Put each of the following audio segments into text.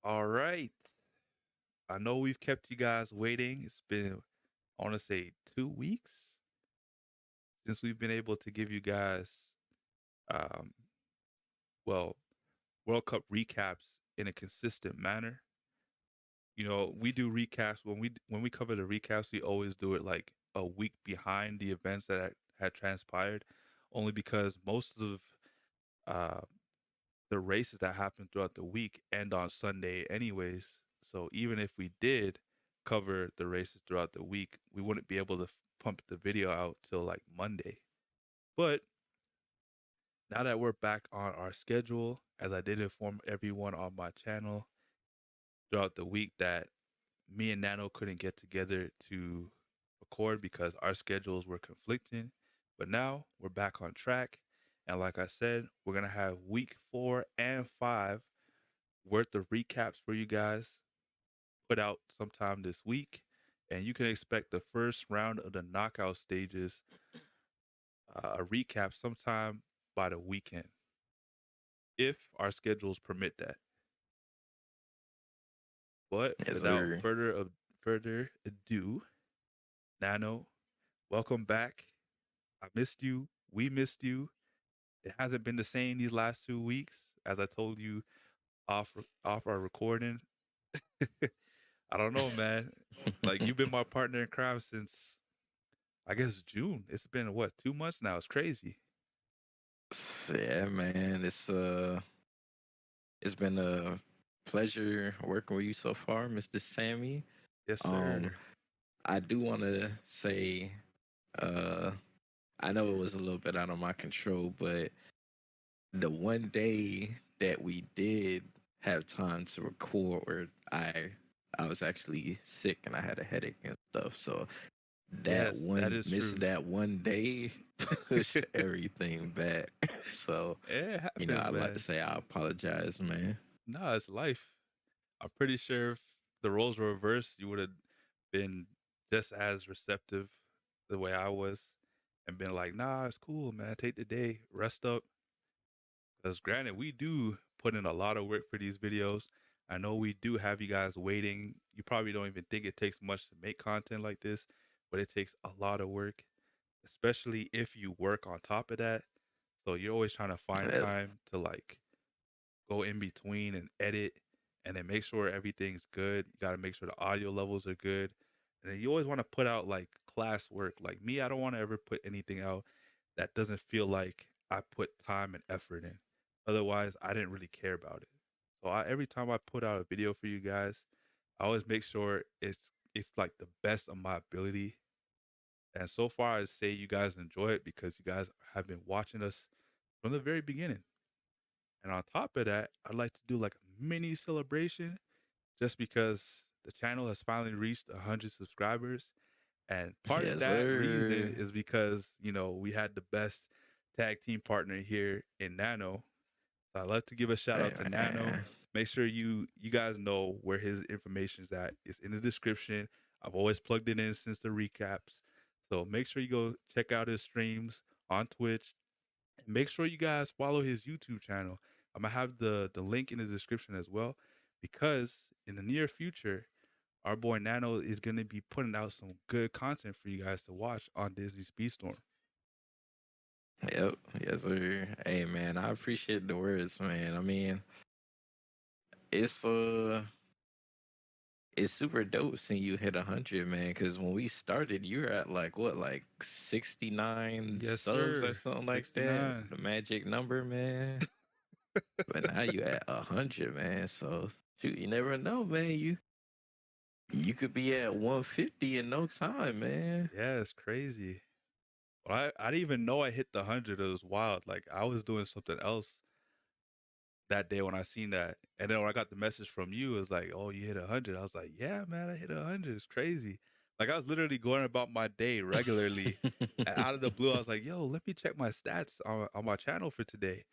All right. I know we've kept you guys waiting. It's been, I want to say, 2 weeks since we've been able to give you guys, um, well, World Cup recaps in a consistent manner. We do recaps when we cover the recaps. We always do it like a week behind the events that had transpired, only because most of uh, the races that happen throughout the week end on Sunday, anyways. So even if we did cover the races throughout the week, we wouldn't be able to pump the video out till like Monday. But now that we're back on our schedule, as I did inform everyone on my channel throughout the week that me and Nano couldn't get together to record because our schedules were conflicting. But now we're back on track. And like I said, we're going to have week 4 and 5 worth of recaps for you guys put out sometime this week. And you can expect the first round of the knockout stages, a recap sometime by the weekend, if our schedules permit that. But Yes, without sir. further ado, Nano, welcome back. I missed you. We missed you. It hasn't been the same these last 2 weeks, as I told you off our recording. I don't know, man. Like you've been my partner in crime since I guess June. It's been what, 2 months now? It's crazy. Yeah, man. It's been a pleasure working with you so far, Mr. Sammy. Yes, Um, sir. I do want to say, uh, I know it was a little bit out of my control, but the one day that we did have time to record, I was actually sick and I had a headache and stuff. So that Yes, that one is missing true. that one day pushed everything back. So It happens, I'd like to man. say I apologize, man. No, it's life. I'm pretty sure if the roles were reversed, you would have been just as receptive the way I was and been like, nah, it's cool, man. Take the day, rest up. Because granted, we do put in a lot of work for these videos. I know we do have you guys waiting. You probably don't even think it takes much to make content like this, but it takes a lot of work, especially if you work on top of that. So you're always trying to find Yep. time to like go in between and edit and then make sure everything's good. You got to make sure the audio levels are good. And then you always want to put out like class work. Like me, I don't want to ever put anything out that doesn't feel like I put time and effort in. Otherwise, I didn't really care about it. So every time I put out a video for you guys, I always make sure it's like the best of my ability. And so far, I say you guys enjoy it because you guys have been watching us from the very beginning. And on top of that, I'd like to do like a mini celebration just because the channel has finally reached 100 subscribers. And part of Yes, that reason sir. is because, we had the best tag team partner here in Nano. So I'd love to give a shout Hey, out to Nano. man. Make sure you guys know where his information is at. It's in the description. I've always plugged it in since the recaps. So make sure you go check out his streams on Twitch, make sure you guys follow his YouTube channel. I'm gonna have the link in the description as well, because in the near future, our boy Nano is gonna be putting out some good content for you guys to watch on Disney Speedstorm. Yep. Yes, sir. Hey, man. I appreciate the words, man. I mean, it's it's super dope seeing you hit 100, man. Because when we started, you were at like what, like 69 Yes, subs or sir. something like that. 69. The magic number, man. But now you at 100, man. So shoot, you never know, man. You could be at 150 in no time, man. Yeah, it's crazy. Well, I didn't even know I hit the 100. It was wild. Like I was doing something else that day when I seen that, and then when I got the message from you, it was like, "Oh, you hit 100." I was like, "Yeah, man, I hit 100. It's crazy." Like I was literally going about my day regularly, and out of the blue, I was like, "Yo, let me check my stats on my channel for today."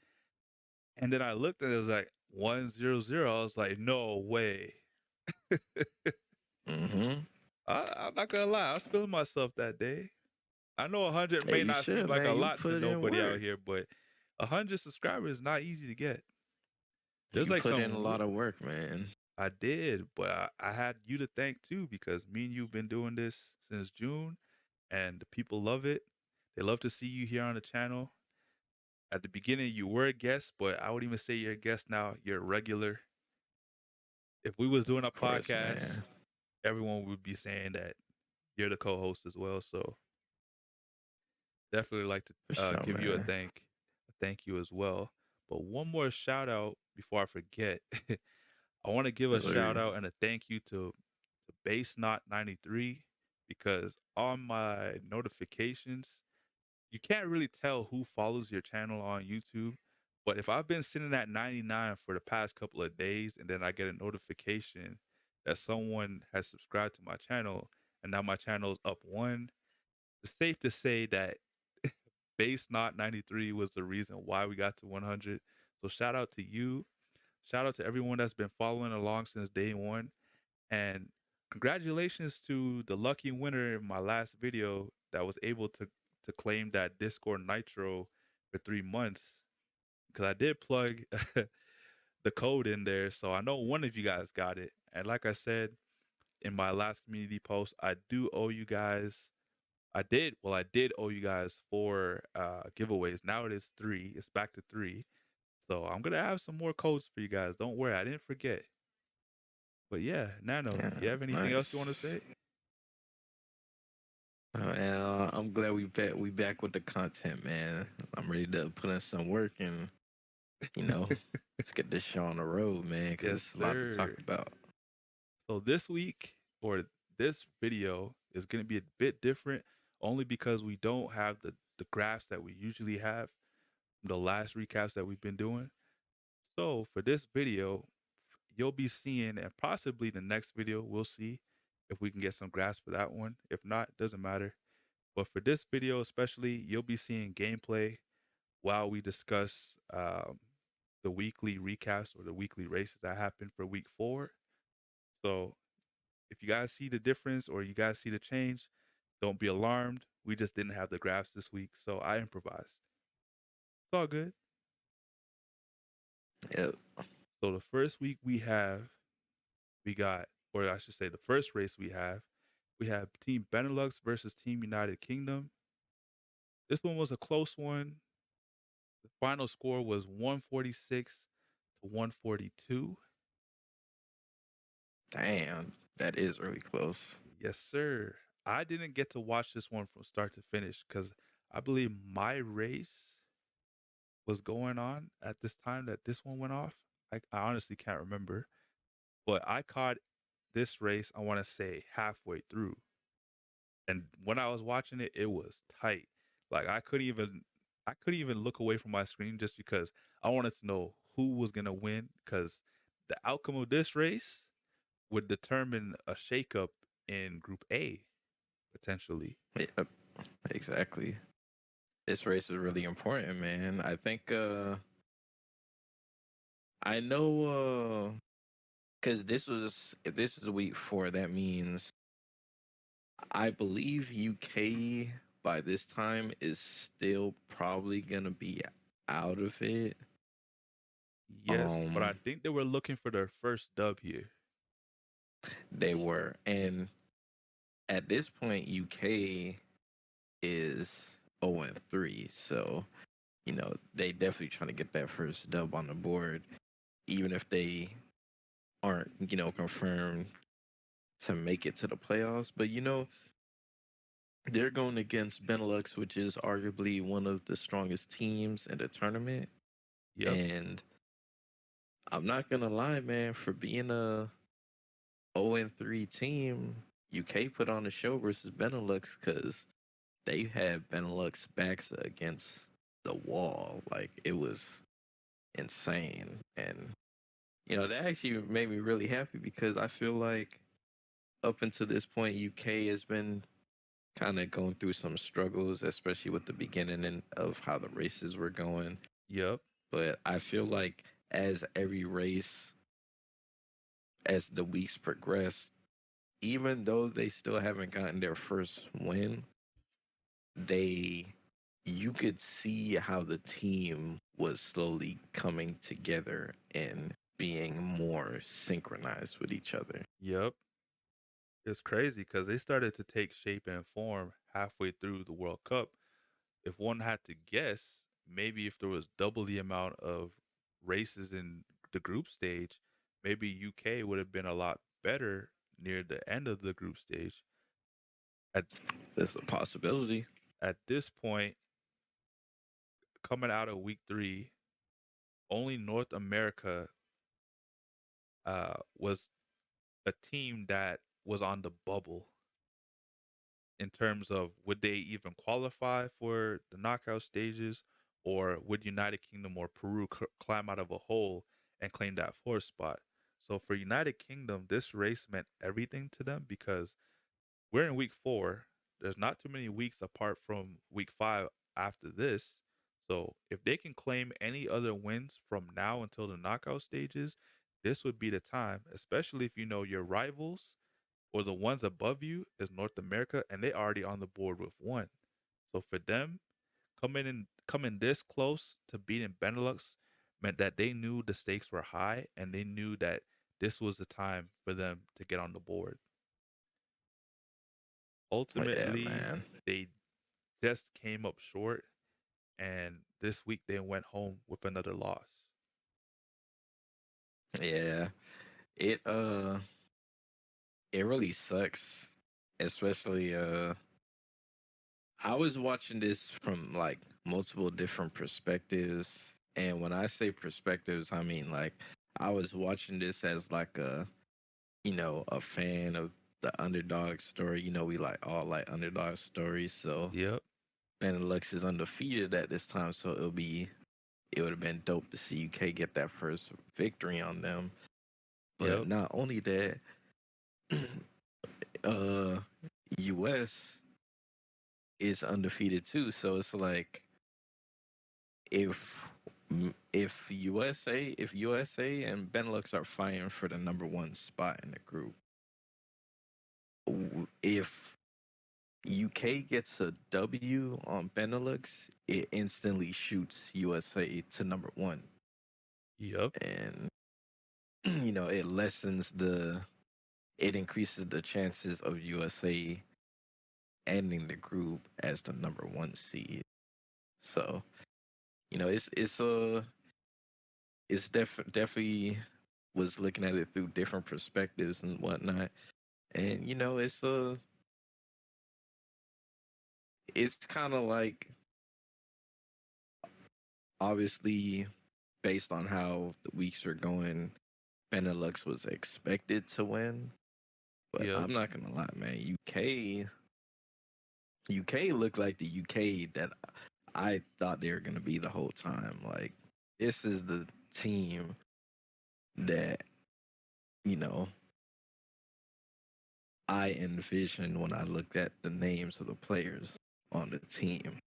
And then I looked and it was like 100. I was like, "No way." hmm I'm not gonna lie, I was feeling myself that day. I know 100 Hey, may you not seem should, like a man. You lot to put in nobody out work. here, but 100 subscribers is not easy to get. There's You like put in a some lot of work, man. I did, but I had you to thank too because me and you've been doing this since June, and the people love it. They love to see you here on the channel. At the beginning, you were a guest, but I would even say you're a guest now. You're a regular. If we was doing a Of course, man. podcast, everyone would be saying that you're the co-host as well. So definitely like to For sure, give you man. a thank you as well. But one more shout out before I forget. I want to give a Yes, shout sir. out and a thank you to Base Knot 93 because on my notifications, you can't really tell who follows your channel on YouTube. But if I've been sitting at 99 for the past couple of days and then I get a notification that someone has subscribed to my channel and now my channel is up one, it's safe to say that Base Knot 93 was the reason why we got to 100. So shout out to you. Shout out to everyone that's been following along since day one. And congratulations to the lucky winner in my last video that was able to claim that Discord Nitro for 3 months. Because I did plug the code in there. So I know one of you guys got it. And like I said in my last community post, I do owe you guys. I did owe you guys 4 giveaways. Now it is 3. It's back to 3. So I'm gonna have some more codes for you guys. Don't worry, I didn't forget. But yeah, Nano, Yeah, you have anything else you want to nice. say? And I'm glad we back with the content, man. I'm ready to put in some work and you know, let's get this show on the road, man, because Yes, it's a lot to talk sir. about. So this week or this video is going to be a bit different only because we don't have the graphs that we usually have from the last recaps that we've been doing. So for this video, you'll be seeing and possibly the next video we'll see if we can get some graphs for that one. If not, doesn't matter. But for this video especially, you'll be seeing gameplay while we discuss the weekly recaps or the weekly races that happened for week 4. So if you guys see the difference or you guys see the change, don't be alarmed. We just didn't have the graphs this week, so I improvised. It's all good. Yep. So the first week we got, or I should say the first race we have Team Benelux versus Team United Kingdom. This one was a close one. The final score was 146 to 142. Damn, that is really close. Yes, sir. I didn't get to watch this one from start to finish because I believe my race was going on at this time that this one went off. I honestly can't remember, but I caught this race, I want to say halfway through. And when I was watching it, it was tight. Like I couldn't even look away from my screen just because I wanted to know who was going to win because the outcome of this race would determine a shakeup in Group A potentially. Yep, exactly. This race is really important, man. I think I know because this was if this is week 4, that means I believe UK by this time is still probably gonna be out of it. Yes, but I think they were looking for their first dub here. They were, and at this point, UK is 0-3, so they definitely trying to get that first dub on the board, even if they aren't confirmed to make it to the playoffs. But they're going against Benelux, which is arguably one of the strongest teams in the tournament. Yep. And I'm not gonna lie, man, for being a 0-3 team, UK put on a show versus Benelux because they had Benelux backs against the wall. Like it was insane. And that actually made me really happy because I feel like up until this point, UK has been kind of going through some struggles, especially with the beginning of how the races were going. Yep. But I feel like as every race, as the weeks progress, even though they still haven't gotten their first win, they you could see how the team was slowly coming together and being more synchronized with each other. Yep. It's crazy because they started to take shape and form halfway through the World Cup. If one had to guess, maybe if there was double the amount of races in the group stage, maybe UK would have been a lot better near the end of the group stage. At There's a possibility. at this point, coming out of week 3, only North America was a team that was on the bubble in terms of would they even qualify for the knockout stages, or would United Kingdom or Peru climb out of a hole and claim that fourth spot. So for United Kingdom, this race meant everything to them because we're in week 4. There's not too many weeks apart from week 5 after this. So if they can claim any other wins from now until the knockout stages, this would be the time, especially if you know your rivals or the ones above you is North America and they already on the board with one. So for them, coming this close to beating Benelux meant that they knew the stakes were high and they knew that this was the time for them to get on the board. Yeah, Ultimately, man. they just came up short, and this week they went home with another loss. Yeah. It it really sucks. Especially I was watching this from like multiple different perspectives. And when I say perspectives, I mean like I was watching this as like a fan of the underdog story. We like all like underdog stories. So Yep, Benelux is undefeated at this time, so it would have been dope to see UK get that first victory on them. But yep, not only that, uh US is undefeated too. So it's like if if USA and Benelux are fighting for the number one spot in the group, if UK gets a W on Benelux, it instantly shoots USA to number one, yep, and it it increases the chances of USA ending the group as the number one seed. So definitely was looking at it through different perspectives and whatnot, and it's kind of like obviously based on how the weeks are going, Benelux was expected to win, but yep, I'm not gonna lie, man. UK looked like the UK that I thought they were gonna be the whole time. Like this is the team that you know I envisioned when I looked at the names of the players on the team.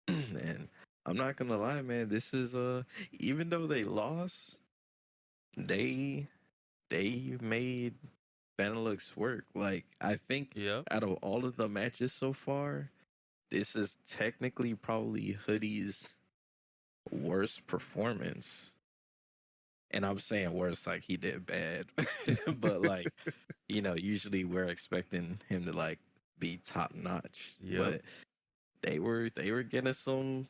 And I'm not gonna lie, man. This is even though they lost, they they made Benelux work. Like I think yep, out of all of the matches so far, this is technically probably Hoodie's worst performance. And I'm saying worse like he did bad. But like, usually we're expecting him to like be top notch. yep, But they were getting some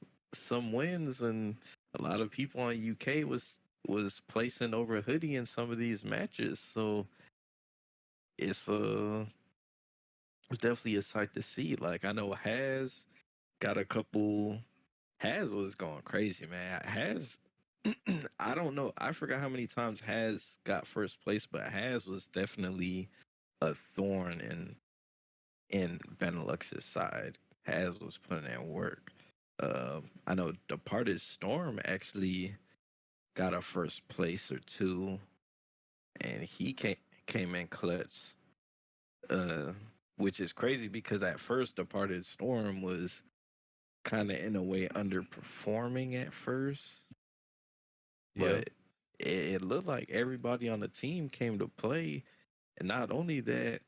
wins, and a lot of people on UK was placing over Hoodie in some of these matches. So it's it's definitely a sight to see. Like I know got a couple. Has was going crazy, man. Has I don't know. I forgot how many times Has got first place, but Has was definitely a thorn in Benelux's side. Has was putting in work. I know Departed Storm actually got a first place or two, and he came in clutch. Uh, which is crazy because at first Departed Storm was kind of in a way underperforming at first, yep, but it looked like everybody on the team came to play, and not only that,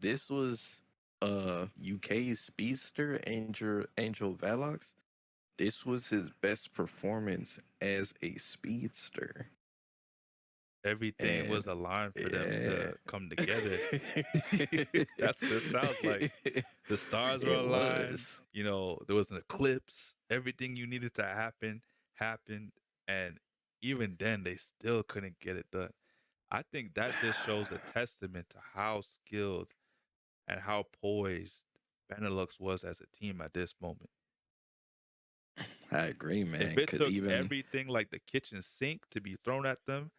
this was UK's speedster Angel Velox. This was his best performance as a speedster. Everything was And aligned for them yeah. to come together. That's what it sounds like. The stars were It aligned. was. There was an eclipse. Everything you needed to happen happened, and even then, they still couldn't get it done. I think that just shows a testament to how skilled and how poised Benelux was as a team at this moment. I agree, If man. it Cause took even everything like the kitchen sink to be thrown at them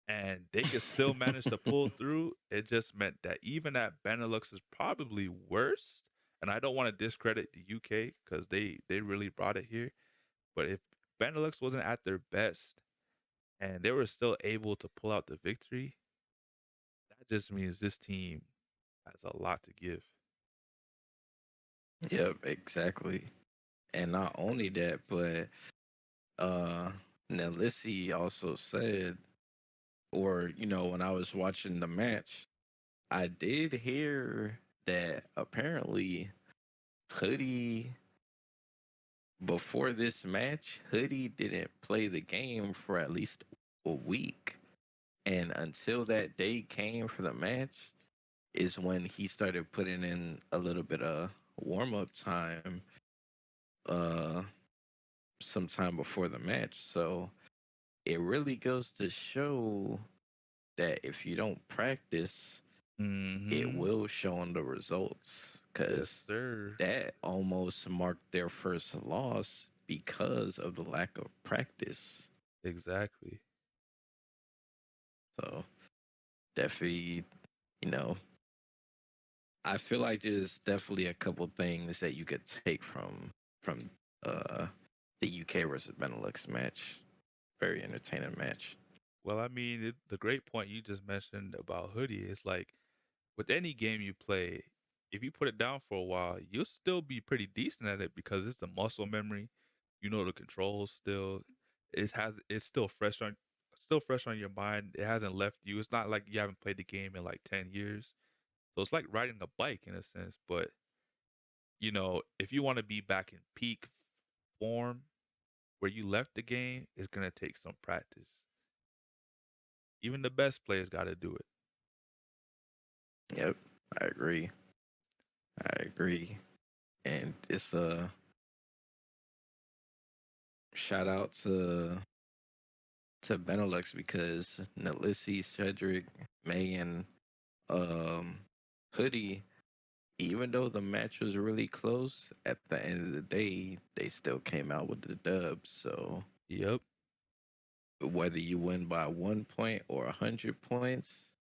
and they could still manage to pull through, it just meant that even at Benelux's probably worst, and I don't want to discredit the UK because they really brought it here, but if Benelux wasn't at their best and they were still able to pull out the victory, that just means this team has a lot to give. yep, exactly. And not only that, but uh Nelisi also said, or when I was watching the match, I did hear that apparently Hoodie, before this match, Hoodie didn't play the game for at least a week. And until that day came for the match, is when he started putting in a little bit of warm up time, uh, sometime before the match. So it really goes to show that if you don't practice, it Mm-hmm. will show on the results. Yes, Because sir. that almost marked their first loss because of the lack of practice. Exactly. So definitely, you know, I feel like there's definitely a couple things that you could take from uh the UK versus Benelux match. Very entertaining match. Well, I mean, the great point you just mentioned about Hoodie is like with any game you play, if you put it down for a while, you'll still be pretty decent at it because it's the muscle memory. You know the controls still. It's still fresh on your mind. It hasn't left you. It's not like you haven't played the game in like 10 years. So it's like riding a bike in a sense. But if you want to be back in peak form where you left the game, it's gonna take some practice. Even the best players got to do it. Yep, I agree. I agree. And it's a shout out to Benelux because Nalissi, Cedric, Megan, um, Hoodie, even though the match was really close, at the end of the day, they still came out with the dub. So Yep. whether you win by 1 point or 100 points,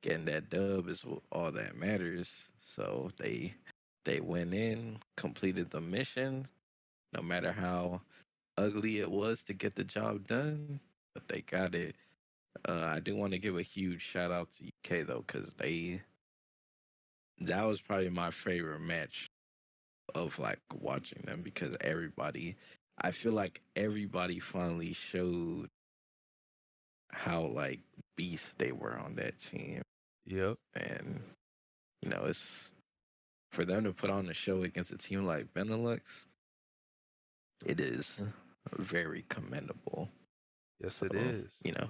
getting that dub is all that matters. So they went in, completed the mission, no matter how ugly it was to get the job done, but they got it. I do want to give a huge shout out to UK though, because that was probably my favorite match of like watching them because I feel like everybody finally showed how like beasts they were on that team, Yep. and it's for them to put on a show against a team like Benelux. It is very commendable. Yes, So it is. you know,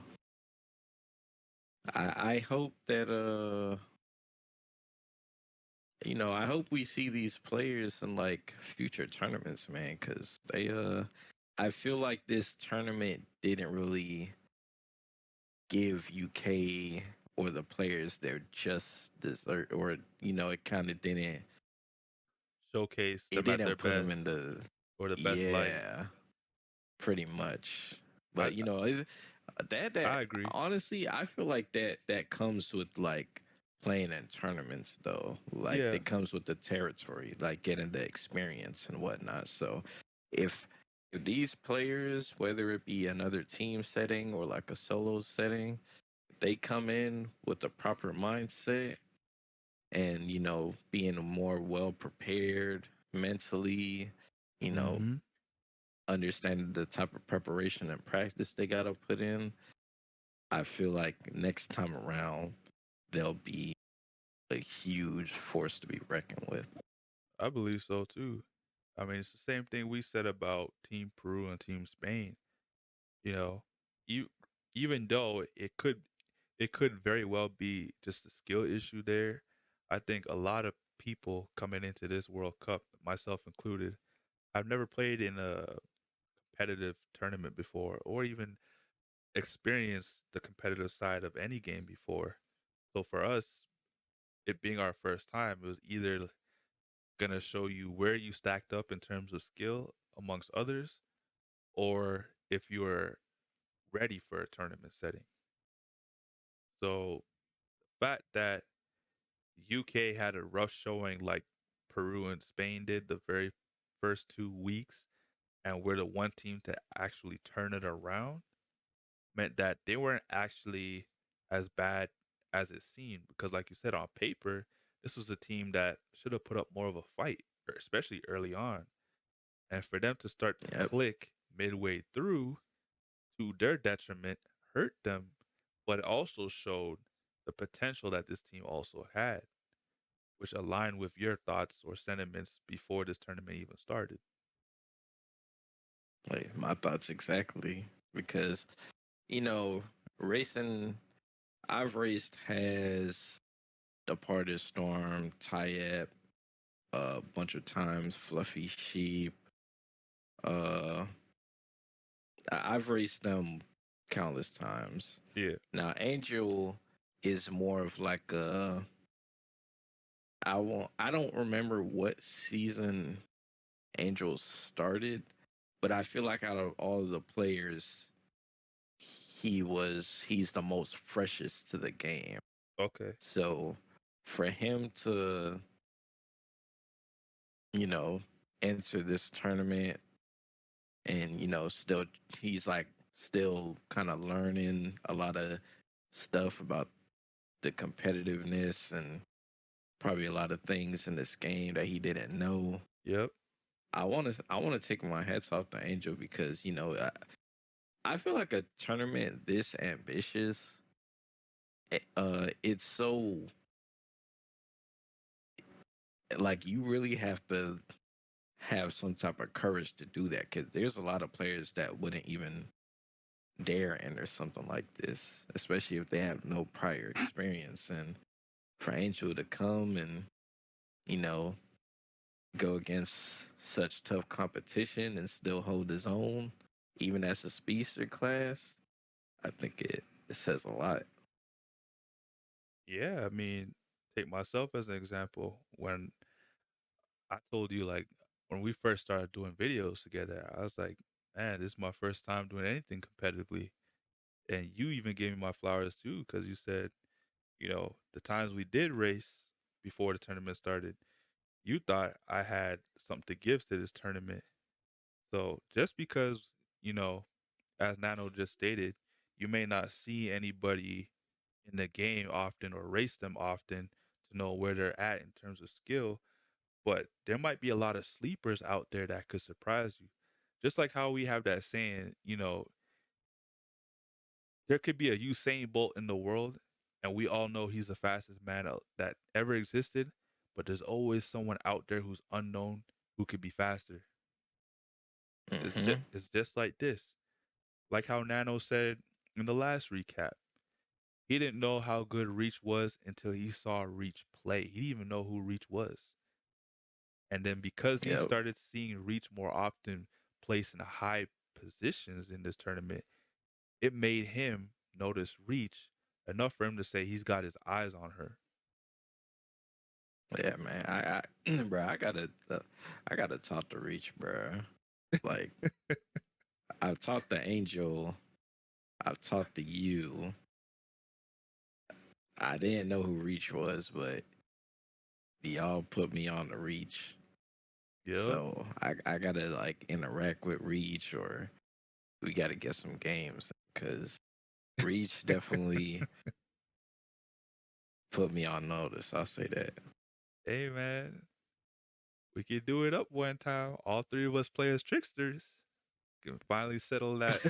I hope that I hope we see these players in like future tournaments, man, because I feel like this tournament didn't really give UK or the players their just desert, or it kind of didn't. Showcase It them at their didn't put them in best the or the best light. yeah, pretty much. I But that I agree. honestly, I feel like that comes with like playing in tournaments though. Like Yeah. that comes with the territory, like getting the experience and whatnot. So if if these players, whether it be another team setting or like a solo setting, they come in with the proper mindset and being more well prepared mentally, you know, Mm-hmm. understanding the type of preparation and practice they got to put in, I feel like next time around they'll be a huge force to be reckoned with. I believe so too. I mean, it's the same thing we said about Team Peru and Team Spain. You know, you even though it could very well be just a skill issue there. I think a lot of people coming into this World Cup, myself included, I've never played in a competitive tournament before or even experienced the competitive side of any game before. So for us, it being our first time, it was either gonna show you where you stacked up in terms of skill amongst others, or if you were ready for a tournament setting. So the fact that UK had a rough showing like Peru and Spain did the very first 2 weeks, and we're the one team to actually turn it around, meant that they weren't actually as bad as it seemed. Because, like you said, on paper, this was a team that should have put up more of a fight, especially early on. And for them to start to Yep. click midway through to their detriment hurt them, but it also showed the potential that this team also had, which aligned with your thoughts or sentiments before this tournament even started. Like my thoughts exactly because racing. I've raced has Departed Storm, Tyep, a bunch of times, Fluffy Sheep. Uh, I've raced them countless times. Yeah. Now, Angel is more of like a. I don't remember what season Angel started, but I feel like out of all of the players, he's the most freshest to the game. Okay. So for him to, you know, enter this tournament and, still he's like still kind of learning a lot of stuff about the competitiveness and probably a lot of things in this game that he didn't know. Yep. I want to take my hats off to Angel because, I feel like a tournament this ambitious, it's so like you really have to have some type of courage to do that because there's a lot of players that wouldn't even dare enter something like this, especially if they have no prior experience. And for Angel to come and, you know, go against such tough competition and still hold his own, even as a speedster class, I think it says a lot. Yeah. I mean, take myself as an example. When I told you, like, when we first started doing videos together, I was like, man, this is my first time doing anything competitively. And you even gave me my flowers too, because you said, the times we did race before the tournament started, you thought I had something to give to this tournament. So just because, you know, as Nano just stated, you may not see anybody in the game often or race them often to know where they're at in terms of skill, but there might be a lot of sleepers out there that could surprise you. Just like how we have that saying, there could be a Usain Bolt in the world, and we all know he's the fastest man that ever existed, but there's always someone out there who's unknown who could be faster. Hmm. It's just like this. Like how Nano said in the last recap, he didn't know how good Reach was until he saw Reach play. He didn't even know who Reach was. And then because he Yep. started seeing Reach more often placed in high positions in this tournament, it made him notice Reach enough for him to say he's got his eyes on her. Yeah, man. Bro, I gotta talk to Reach, bro. Like, I've talked to Angel, I've talked to you. I didn't know who Reach was, but y'all put me on the Reach. Yep. So I gotta like interact with Reach or we gotta get some games because Reach definitely put me on notice. I'll say that. Hey man, we could do it up one time. All three of us play as tricksters. Can finally settle that.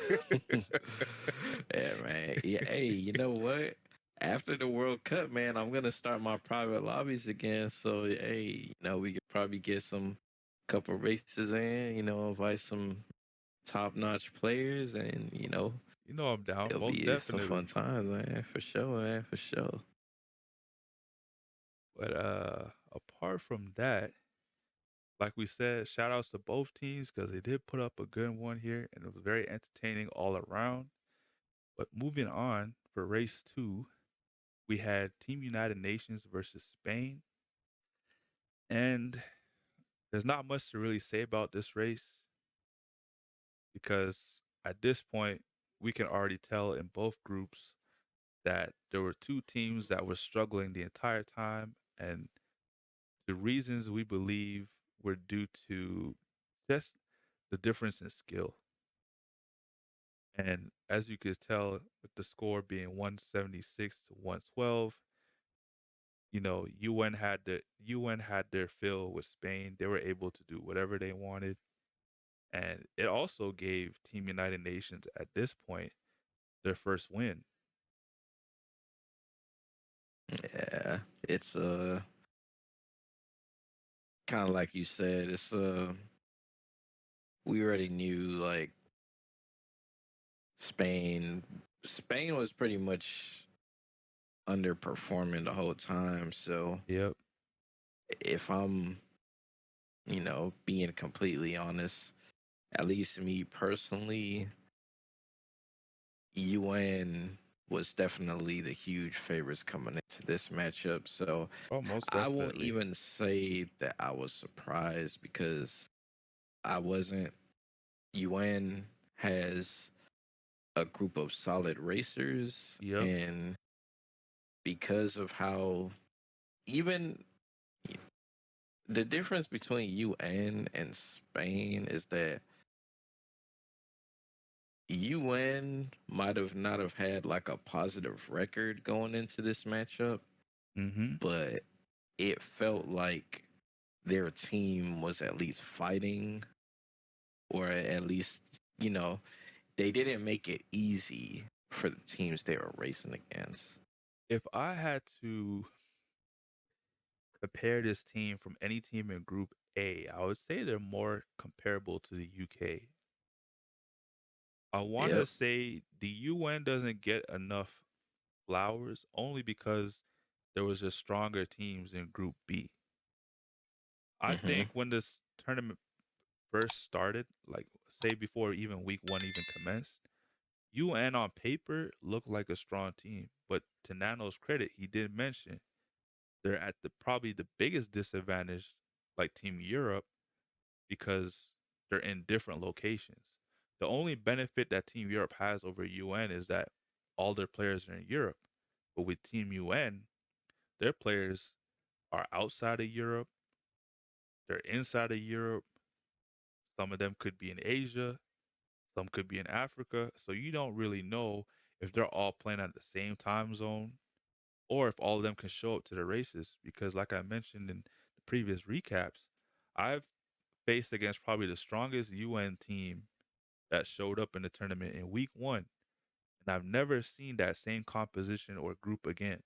Yeah, man. Yeah, hey, you know what? After the World Cup, man, I'm gonna start my private lobbies again. So, hey, we could probably get some couple races in. Invite some top notch players, and You know I'm down, It'll most be some definitely. fun times, man. For sure, man. For sure. But apart from that, like we said, shout outs to both teams because they did put up a good one here and it was very entertaining all around. But moving on for race two, we had Team United Nations versus Spain. And there's not much to really say about this race because at this point, we can already tell in both groups that there were two teams that were struggling the entire time. And the reasons we believe were due to just the difference in skill. And as you could tell, with the score being 176 to 112, UN had their fill with Spain. They were able to do whatever they wanted, and it also gave Team United Nations at this point their first win. Yeah. It's kind of like you said, it's we already knew like Spain Spain was pretty much underperforming the whole time. So Yep. if I'm, being completely honest, at least me personally, UN was definitely the huge favorites coming into this matchup. So Oh, most I won't definitely. even say that I was surprised because I wasn't. UN has a group of solid racers, Yep. and because of how even the difference between UN and Spain is that UN might have not have had like a positive record going into this matchup, Mm-hmm. but it felt like their team was at least fighting, or at least, you know, they didn't make it easy for the teams they were racing against. If I had to compare this team from any team in Group A, I would say they're more comparable to the UK. I want to Yep. say the UN doesn't get enough flowers only because there was just stronger teams in Group B. I Hmm. think when this tournament first started, like say before even week one even commenced, UN on paper looked like a strong team. But to Nano's credit, he did mention they're at the probably the biggest disadvantage, like Team Europe, because they're in different locations. The only benefit that Team Europe has over UN is that all their players are in Europe. But with Team UN, their players are outside of Europe, they're inside of Europe. Some of them could be in Asia, some could be in Africa. So you don't really know if they're all playing at the same time zone or if all of them can show up to the races. Because, like I mentioned in the previous recaps, I've faced against probably the strongest UN team that showed up in the tournament in week one. And I've never seen that same composition or group again.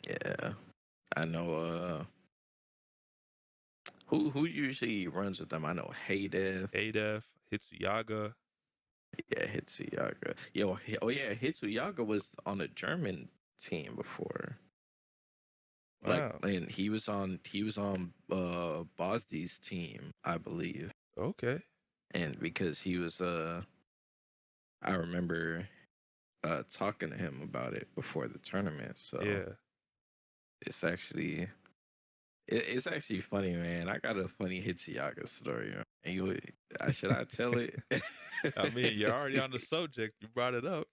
Yeah. I know who usually runs with them. I know Haydeth. Adef, Hitsuyaga. Yeah, Hitsuyaga. Oh yeah, Hitsuyaga was on a German team before. Like, Wow. and he was on Bosdy's team, I believe. Okay. And because he was I remember talking to him about it before the tournament. So Yeah. it's actually it's actually funny, man. I got a funny Hitsuyaga story. Man. And should I tell it? I mean, you're already on the subject. You brought it up.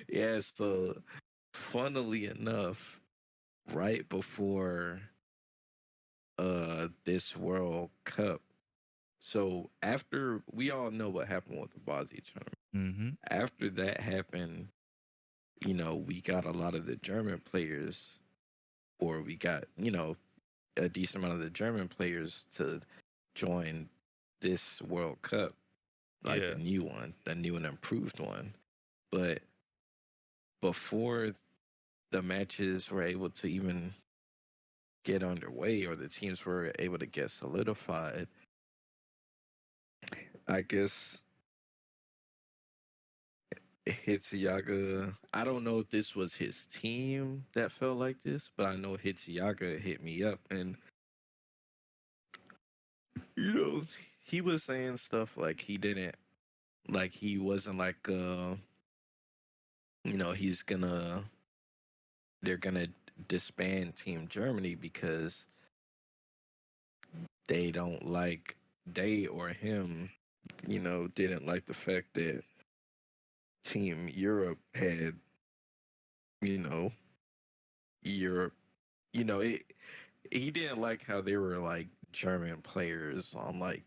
Yeah, so funnily enough, right before this World Cup. So after we all know what happened with the Bosnia tournament. Mm-hmm. After that happened, we got a lot of the German players, or we got, a decent amount of the German players to join this World Cup, like the Yeah. new one, the new and improved one. But before the matches were able to even get underway, or the teams were able to get solidified, I guess Hitsuyaga, I don't know if this was his team that felt like this, but I know Hitsuyaga hit me up and you know he was saying stuff like he didn't like he wasn't like he's gonna they're gonna disband Team Germany because they don't like they or him, didn't like the fact that Team Europe had, you know, Europe, it he didn't like how they were like German players on like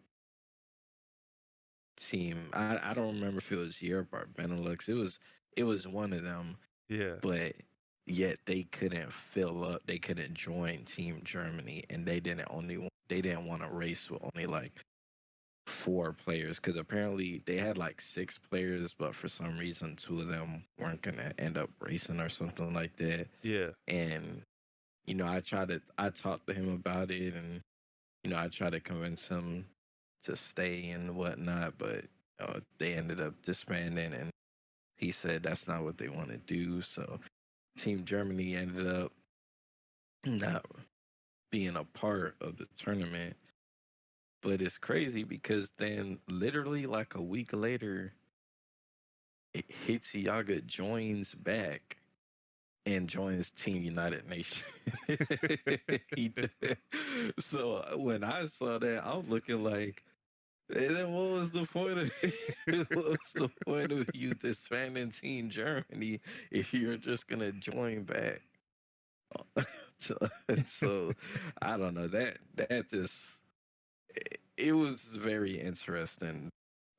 team. I don't remember if it was Europe or Benelux. It was one of them, Yeah. but yet they couldn't fill up. They couldn't join Team Germany, and they didn't want to race with only like four players because apparently they had like six players, but for some reason two of them weren't gonna end up racing or something like that. Yeah. And I talked to him about it, and I tried to convince him to stay and whatnot, but they ended up disbanding, and he said that's not what they want to do. So Team Germany ended up not being a part of the tournament. But it's crazy because then, literally, like a week later, Hitsuyaga joins back and joins Team United Nations. he did. So when I saw that, I'm looking like, and then what was the point of what was the point of you disbanding Team Germany if you're just gonna join back? so, so I don't know that just it was very interesting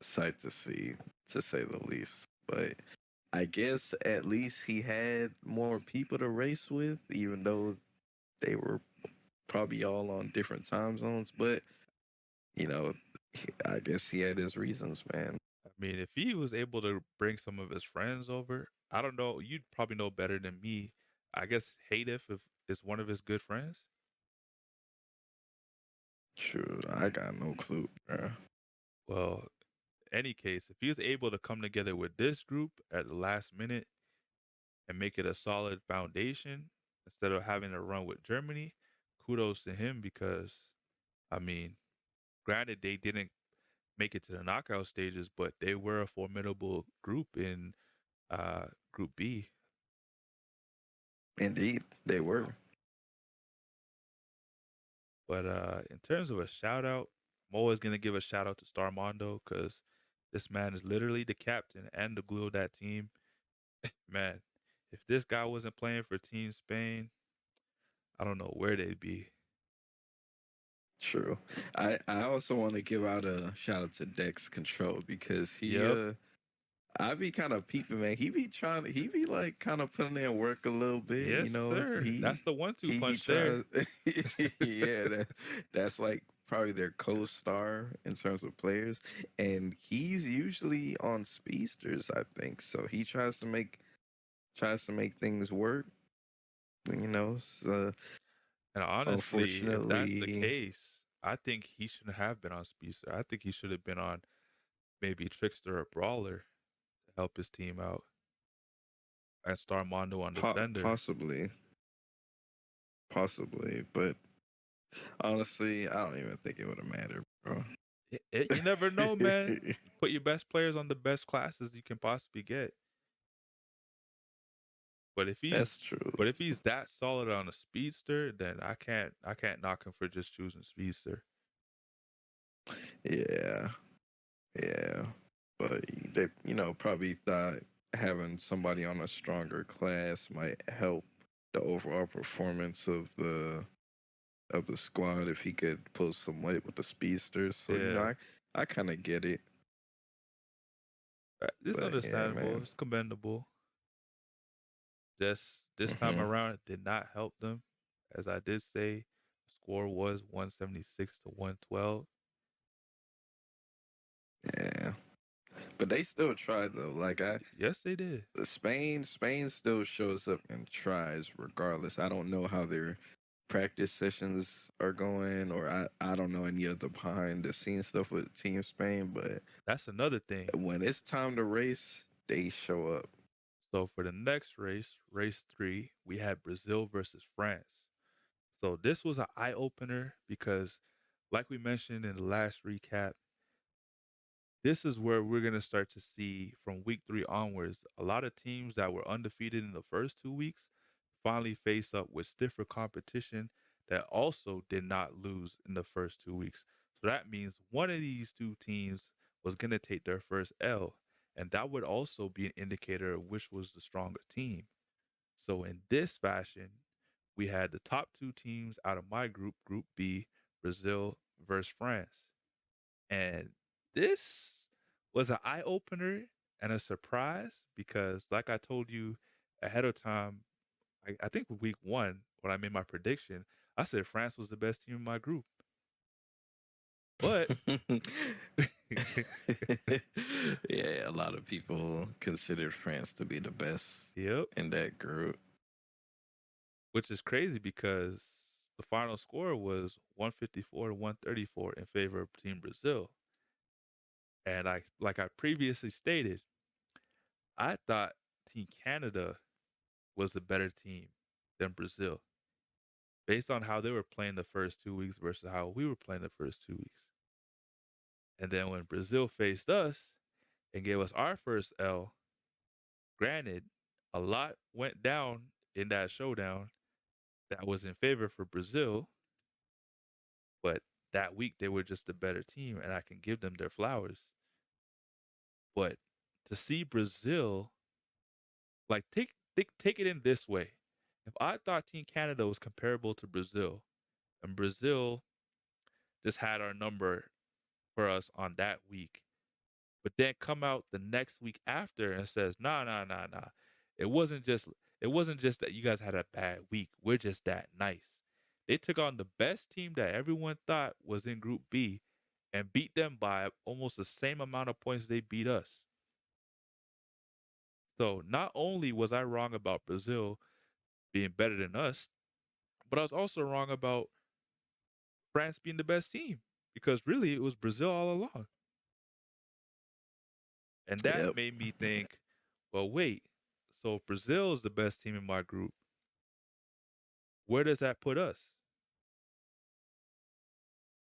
sight to see, to say the least. But I guess at least he had more people to race with, even though they were probably all on different time zones. But you know, I guess he had his reasons, man. I mean, if he was able to bring some of his friends over, I don't know. You'd probably know better than me. I guess Haydef if is one of his good friends. True, I got no clue, bro. Well, any case, if he was able to come together with this group at the last minute and make it a solid foundation instead of having to run with Germany, kudos to him because, I mean, granted, they didn't make it to the knockout stages, but they were a formidable group in Group B. Indeed, they were. But in terms of a shout out, I'm always gonna give a shout out to Starmondo because this man is literally the captain and the glue of that team. Man, if this guy wasn't playing for Team Spain, I don't know where they'd be. True. I also want to give out a shout out to Dex Control because Yep. I be kind of peeping, man. He be like kind of putting in work a little bit, Yes, sir. That's the one-two He punch there. tries, yeah, that's like probably their co-star in terms of players, and he's usually on speedsters, I think. So he tries to make things work, So And honestly, if that's the unfortunately, case, I think he shouldn't have been on Speedster. I think he should have been on maybe Trickster or Brawler to help his team out, and Starmondo on Defender. possibly, possibly, but honestly, I don't even think it would have mattered, bro. You never know, man. You put your best players on the best classes you can possibly get. But if That's he's true. but if he's that solid on a speedster, then I can't knock him for just choosing speedster. Yeah, yeah. But they, probably thought having somebody on a stronger class might help the overall performance of the squad if he could pull some weight with the speedsters. So Yeah, I kind of get it. it's But yeah, understandable. man. It's commendable. Just this time Hmm. around, it did not help them. As I did say, the score was 176 to 112. Yeah, but they still tried though. Like Yes, they did. Spain still shows up and tries regardless. I don't know how their practice sessions are going, or I don't know any of the behind the scenes stuff with Team Spain, but That's another thing. when it's time to race, they show up. So for the next race, race 3, we had Brazil versus France. So this was an eye opener because, like we mentioned in the last recap, this is where we're going to start to see from week 3 onwards a lot of teams that were undefeated in the first 2 weeks finally face up with stiffer competition that also did not lose in the first 2 weeks. So that means one of these two teams was going to take their first L, and that would also be an indicator of which was the stronger team. So in this fashion, we had the top two teams out of my group, Group B, Brazil versus France. And this was an eye opener and a surprise because, like I told you ahead of time, I think week 1, when I made my prediction, I said France was the best team in my group. But Yeah, a lot of people considered France to be the best yep, in that group. which is crazy because the final score was 154 to 134 in favor of Team Brazil. And like I previously stated, I thought Team Canada was a better team than Brazil based on how they were playing the first 2 weeks versus how we were playing the first 2 weeks. And then when Brazil faced us and gave us our first L, granted, a lot went down in that showdown that was in favor for Brazil, but that week they were just a better team, and I can give them their flowers. But to see Brazil, like take it in this way. If I thought Team Canada was comparable to Brazil, and Brazil just had our number for us on that week, but then come out the next week after and says, nah, nah, nah, nah. It wasn't just it wasn't just that you guys had a bad week. We're just that nice. They took on the best team that everyone thought was in Group B and beat them by almost the same amount of points they beat us. So not only was I wrong about Brazil being better than us, but I was also wrong about France being the best team because really it was Brazil all along. And that Yep. made me think, well, wait. So if Brazil is the best team in my group, where does that put us?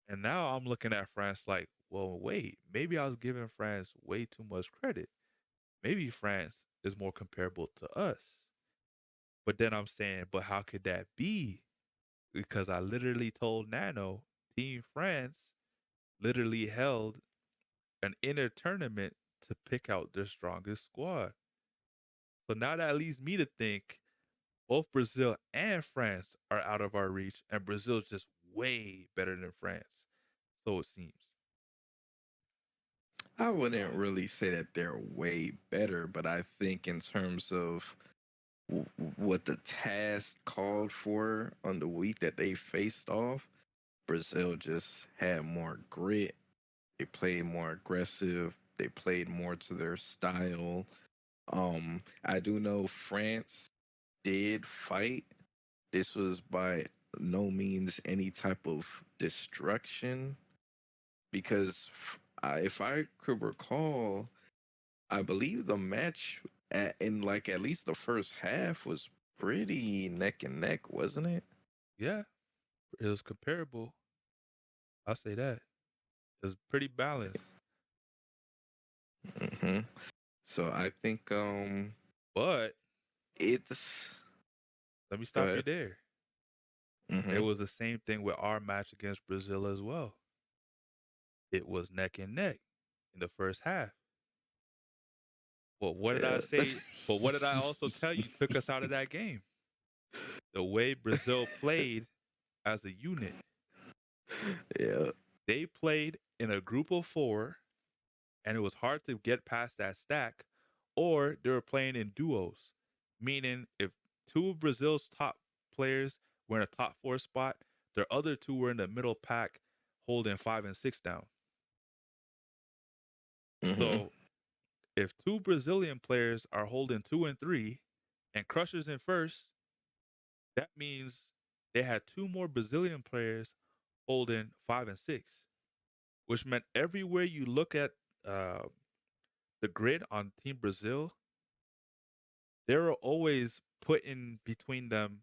And now I'm looking at France like, well, wait, maybe I was giving France way too much credit. Maybe France is more comparable to us. But then I'm saying, but how could that be? Because I literally told Nano, Team France literally held an inner tournament to pick out their strongest squad. So now that leads me to think both Brazil and France are out of our reach, and Brazil's just way better than France. So it seems. I wouldn't really say that they're way better, but I think in terms of what the task called for on the week that they faced off, Brazil just had more grit. They played more aggressive. They played more to their style. I do know France did fight. This was by no means any type of destruction because if I could recall, I believe the match in like at least the first half was pretty neck and neck, wasn't it? Yeah, it was comparable. I'll say that. It was pretty balanced. hmm So I think But it's let me go stop you ahead. there. It hmm was the same thing with our match against Brazil as well. It was neck and neck in the first half. But what did I Yeah. say? But what did I also tell you took us out of that game? The way Brazil played as a unit. Yeah. They played in a group of four, and it was hard to get past that stack, or they were playing in duos, meaning if two of Brazil's top players were in a top four spot, their other two were in the middle pack holding 5 and 6 down. hmm So if two Brazilian players are holding 2 and 3 and Crushers in first, that means they had two more Brazilian players holding 5 and 6, which meant everywhere you look at uh, the grid on Team Brazil, they were always putting between them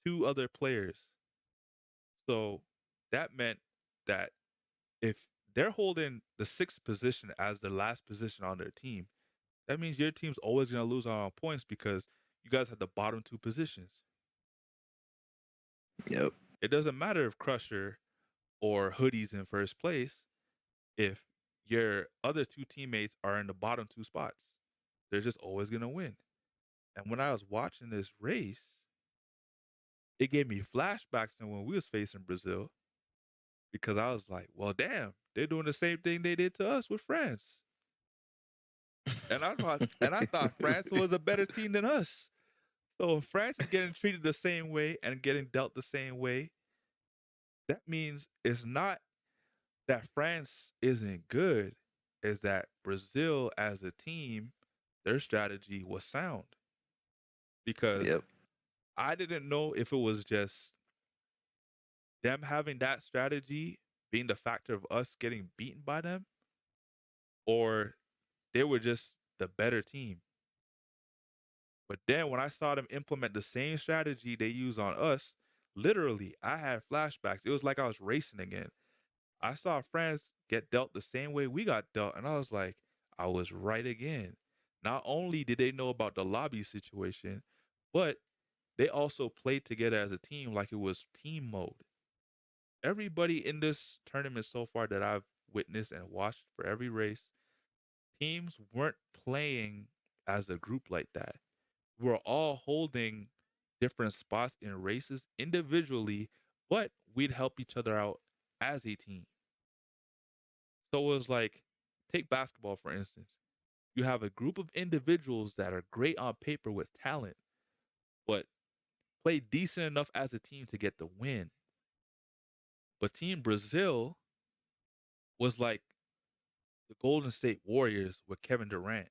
two other players. So that meant that if they're holding the sixth position as the last position on their team, that means your team's always going to lose on points because you guys have the bottom two positions. Yep. It doesn't matter if Crusher or Hoodie's in first place if your other two teammates are in the bottom two spots. They're just always going to win. And when I was watching this race, it gave me flashbacks to when we was facing Brazil because I was like, well, damn, they're doing the same thing they did to us with France. And I thought France was a better team than us. So if France is getting treated the same way and getting dealt the same way, that means it's not that France isn't good, is that Brazil as a team, their strategy was sound. Because Yep. I didn't know if it was just them having that strategy being the factor of us getting beaten by them, or they were just the better team. But then when I saw them implement the same strategy they use on us, literally, I had flashbacks. It was like I was racing again. I saw France get dealt the same way we got dealt, and I was like, I was right again. Not only did they know about the lobby situation, but they also played together as a team like it was team mode. Everybody in this tournament so far that I've witnessed and watched for every race, teams weren't playing as a group like that. We're all holding different spots in races individually, but we'd help each other out as a team. So it was like, take basketball for instance. You have a group of individuals that are great on paper with talent, but play decent enough as a team to get the win. But Team Brazil was like the Golden State Warriors with Kevin Durant.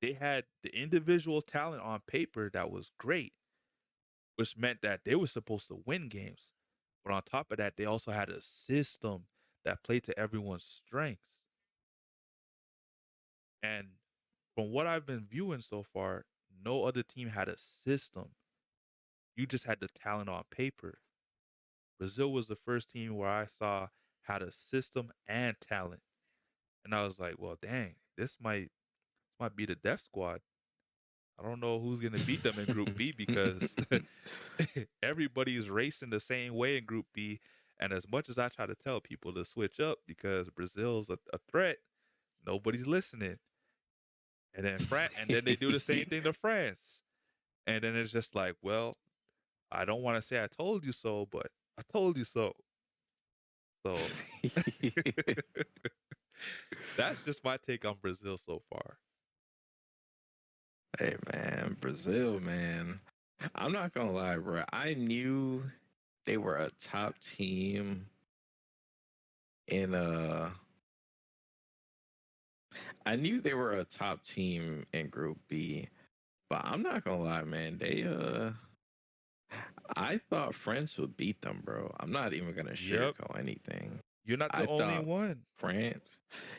They had the individual talent on paper that was great, which meant that they were supposed to win games. But on top of that, they also had a system that played to everyone's strengths. And from what I've been viewing so far, no other team had a system. You just had the talent on paper. Brazil was the first team where I saw had a system and talent. And I was like, well, dang, this might be the death squad. I don't know who's going to beat them in Group B because everybody's racing the same way in Group B. And as much as I try to tell people to switch up because Brazil's a threat, nobody's listening. And then they do the same thing to France. And then it's just like, well, I don't want to say I told you so, but I told you so. So that's just my take on Brazil so far. Hey man, Brazil, man. I'm not gonna lie, bro. I knew they were a top team in I knew they were a top team in Group B, but I'm not gonna lie, man. I thought France would beat them, bro. I'm not even gonna Yep. sugarcoat anything. You're not the I only thought one. France.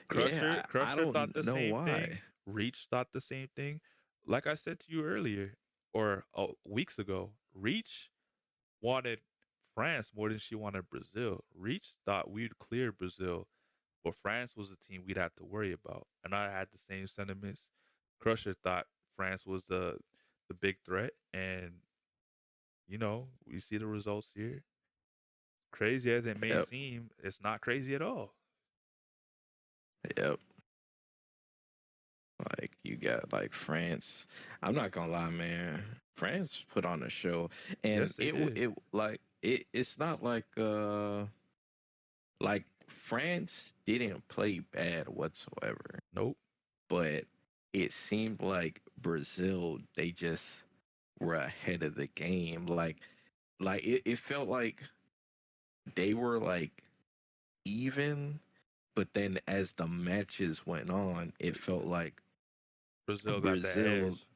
Crusher Yeah, I Crusher thought don't the know same thing. why. Reach thought the same thing. Like I said to you earlier, or weeks ago, Reach wanted France more than she wanted Brazil. Reach thought we'd clear Brazil, but France was the team we'd have to worry about. And I had the same sentiments. Crusher thought France was the big threat, and we see the results here. Crazy as it may Yep, seem, it's not crazy at all. yep. Like you got like France. I'm not gonna lie, man. France put on a show, and Yes, they did. it's not like France didn't play bad whatsoever, Nope. but it seemed like Brazil they just were ahead of the game. It felt like they were like even, but then as the matches went on, it felt like Brazil got the Brazil, edge.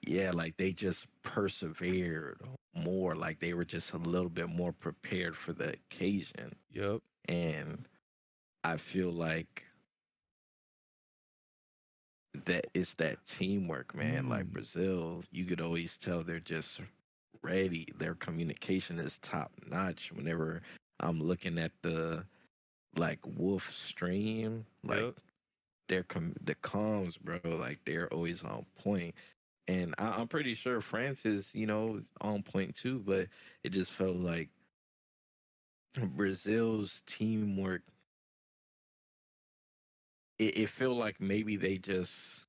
yeah, like they just persevered more, like they were just a little bit more prepared for the occasion. Yep. And I feel like that it's that teamwork, man. Like Mm, Brazil, you could always tell they're just ready. Their communication is top notch. Whenever I'm looking at the like Wolf stream, like yep. the comms, bro, like they're always on point. And I'm pretty sure France is, on point too. But it just felt like Brazil's teamwork. It felt like maybe they just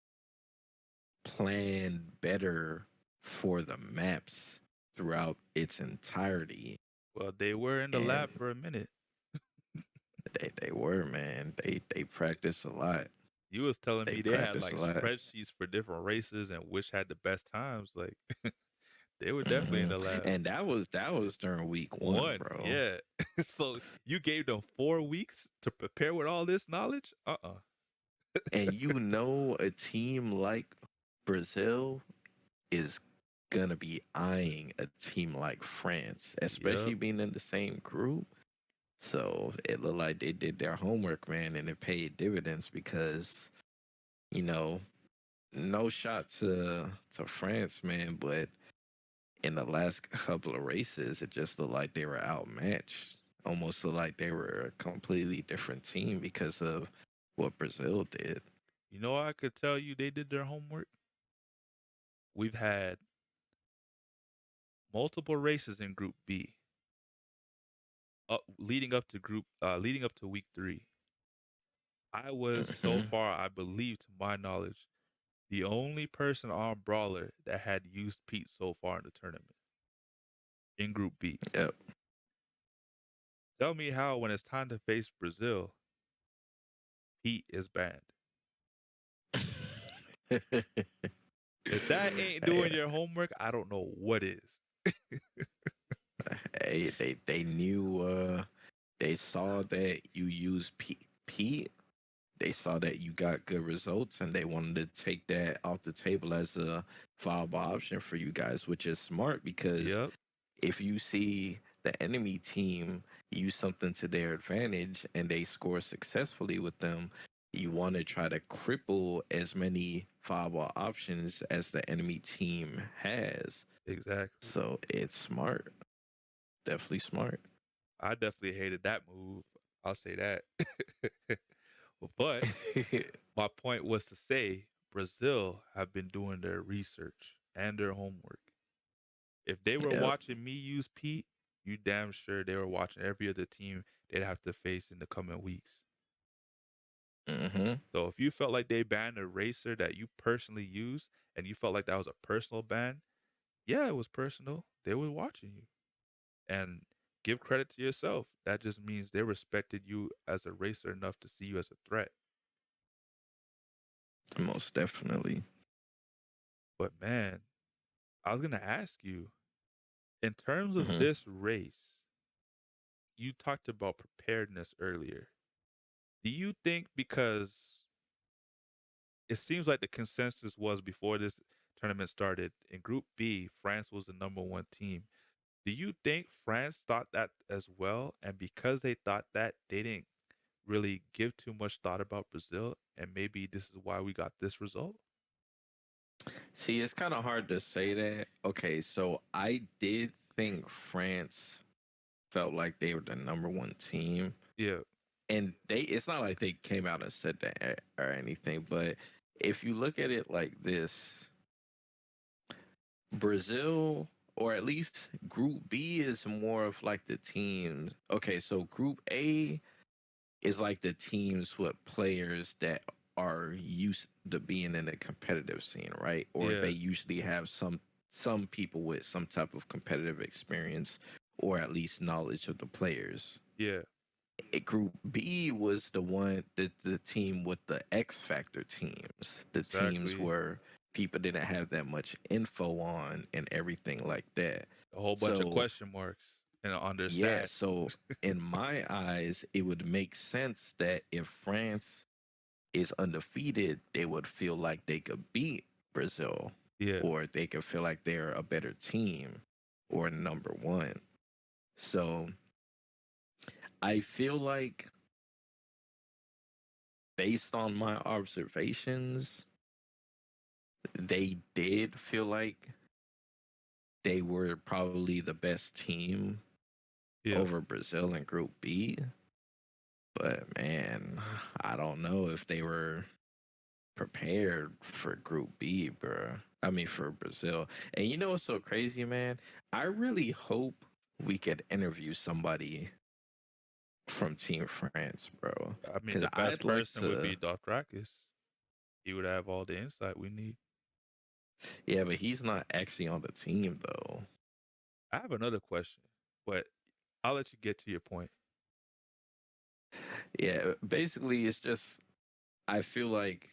planned better for the maps throughout its entirety. Well, they were in the And lab for a minute. they were, man. They practice a lot. You was telling They me they had practice a like lot. spreadsheets for different races and which had the best times. Like they were definitely in hmm the lab. And that was during week one, One, bro. yeah. So you gave them 4 weeks to prepare with all this knowledge? And a team like Brazil is gonna be eyeing a team like France, especially Yep. being in the same group. So it looked like they did their homework, man, and it paid dividends because, you know, no shot to France, man, but in the last couple of races, it just looked like they were outmatched. Almost looked like they were a completely different team because of what Brazil did. You know, I could tell you they did their homework. We've had multiple races in Group B, leading up to week 3. I was so hmm far, I believe, to my knowledge, the only person on Brawler that had used Pete so far in the tournament in Group B. Yep. Tell me how, when it's time to face Brazil, Pete is banned. If that ain't doing Hey, your homework, I don't know what is. they knew they saw that you use Pete. They saw that you got good results and they wanted to take that off the table as a viable option for you guys, which is smart because Yep, if you see the enemy team use something to their advantage and they score successfully with them, you want to try to cripple as many viable options as the enemy team has. exactly. So it's smart. Definitely smart. I definitely hated that move. I'll say that. But my point was to say Brazil have been doing their research and their homework. If they were Yep. watching me use Pete, you damn sure they were watching every other team they'd have to face in the coming weeks. hmm So if you felt like they banned a racer that you personally used and you felt like that was a personal ban, yeah, it was personal. They were watching you. And give credit to yourself. That just means they respected you as a racer enough to see you as a threat. Most definitely. But man, I was gonna ask you, in terms of hmm this race, you talked about preparedness earlier. Do you think, because it seems like the consensus was before this tournament started, in Group B, France was the number one team. Do you think France thought that as well? And because they thought that, they didn't really give too much thought about Brazil, and maybe this is why we got this result? See, it's kind of hard to say that. Okay, so I did think France felt like they were the number one team. Yeah, And it's not like they came out and said that or anything, but if you look at it like this, Brazil, or at least Group B, is more of like the teams. Okay, so Group A is like the teams with players that are used to being in a competitive scene, right? Or they yeah, usually have some people with some type of competitive experience or at least knowledge of the players. yeah, Group B was the team with the X Factor teams, the teams exactly. where people didn't have that much info on and everything like that. A whole bunch of So question marks and on their yeah, stats. so in my eyes, it would make sense that if France is undefeated, they would feel like they could beat Brazil, Yeah, or they could feel like they're a better team or number one. So I feel like, based on my observations, they did feel like they were probably the best team Yeah, over Brazil in Group B. But man, I don't know if they were prepared for Group B, bro. I mean, for Brazil. And you know what's so crazy, man? I really hope we could interview somebody from Team France, bro. I mean Because the best I'd like person would to. be Dothraki. He would have all the insight we need. Yeah, but he's not actually on the team, though. I have another question, but I'll let you get to your point. Yeah, basically, it's just. I feel like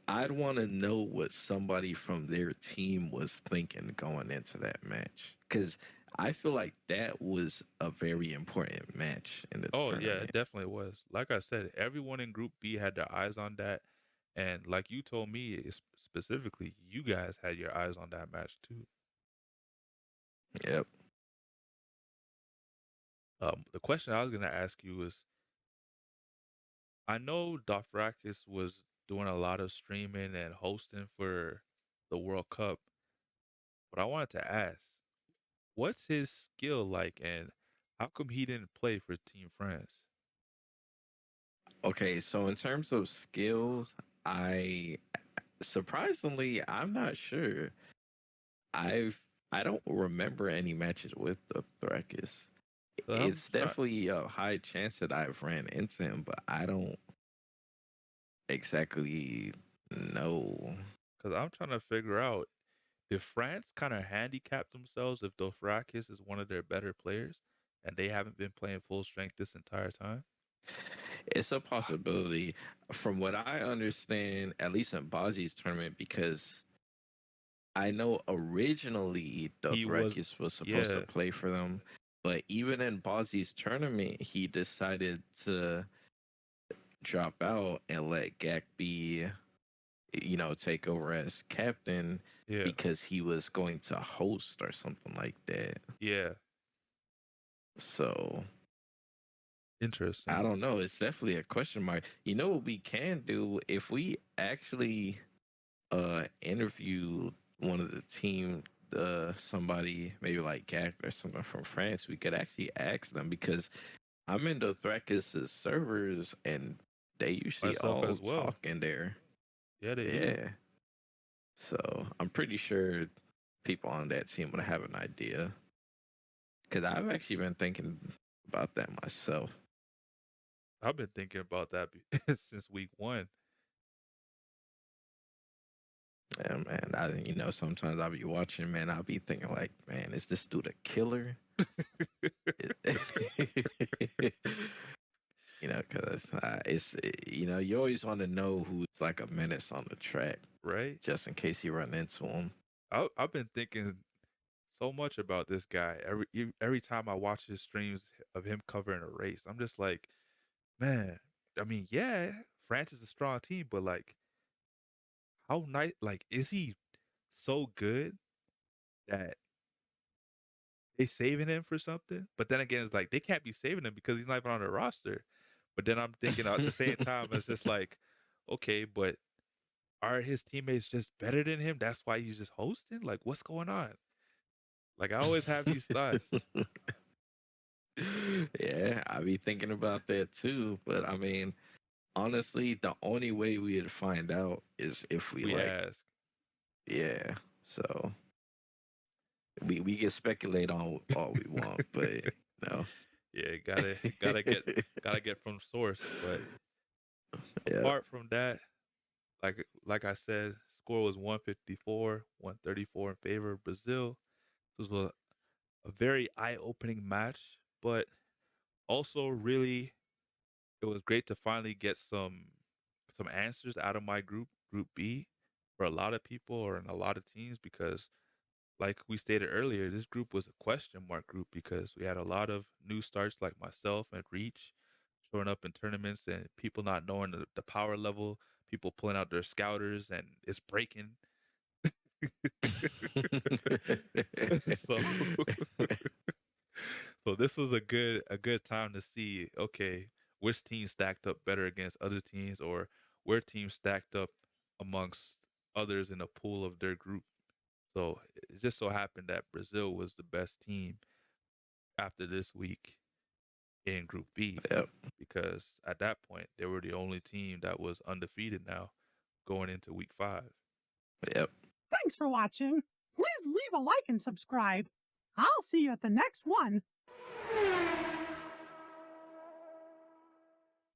I'd want to know what somebody from their team was thinking going into that match. Because I feel like that was a very important match in the Oh yeah, it tournament. definitely was. Like I said, everyone in Group B had their eyes on that, and like you told me specifically, you guys had your eyes on that match too. Yep. The question I was gonna ask you is, I know Dothraki was doing a lot of streaming and hosting for the World Cup, but I wanted to ask, what's his skill like, and how come he didn't play for Team France? Okay, so in terms of skills, I surprisingly I'm not sure. I don't remember any matches with the Thrakis. So I'm It's trying, definitely a high chance that I've ran into him, but I don't exactly know. because I'm trying to figure out, did France kind of handicap themselves if Dothraki is one of their better players, and they haven't been playing full strength this entire time? It's a possibility. From what I understand, at least in Bazi's tournament, because I know originally He was, Dothrakis was supposed to yeah, play for them, but even in Bazi's tournament, he decided to drop out and let Gak be, take over as captain yeah, because he was going to host or something like that. yeah. So I Interesting. don't know. It's definitely a question mark. You know what we can do if we actually interview one of the team, somebody maybe like Gak or someone from France, we could actually ask them because I'm in the Thrakis' servers and they usually Myself all as well. talk in there. Yeah, they do. Yeah. So I'm pretty sure people on that team would have an idea. Cause I've actually been thinking about that myself. I've been thinking about that since week one. Yeah, man. Sometimes I'll be watching, man. I'll be thinking like, man, is this dude a killer? Because you always want to know who's like a menace on the track, Right? just in case you run into him. I've been thinking so much about this guy every time I watch his streams of him covering a race. I'm just like, man. I mean, yeah, France is a strong team, but like, how nice? Like, is he so good that they saving him for something? But then again, it's like they can't be saving him because he's not even on the roster. But then I'm thinking at the same time, it's just like, okay, but are his teammates just better than him? That's why he's just hosting? Like, what's going on? Like, I always have these thoughts. Yeah, I be thinking about that too. But I mean, honestly, the only way we'd find out is if we We like, ask, yeah. So we can speculate on all we want, but no. yeah, gotta get from source. But Yeah. apart from that, like I said, score was 154, 134 in favor of Brazil. This was a very eye-opening match, but also really it was great to finally get some answers out of my group B, for a lot of people or in a lot of teams, because like we stated earlier, this group was a question mark group because we had a lot of new starts like myself and Reach showing up in tournaments and people not knowing the power level, people pulling out their scouters and it's breaking. so so this was a good time to see, okay, which team stacked up better against other teams, or where teams stacked up amongst others in the pool of their group. So it just so happened that Brazil was the best team after this week in Group B, Yep. because at that point they were the only team that was undefeated now going into week 5. Yep. Thanks for watching. Please leave a like and subscribe. I'll see you at the next one.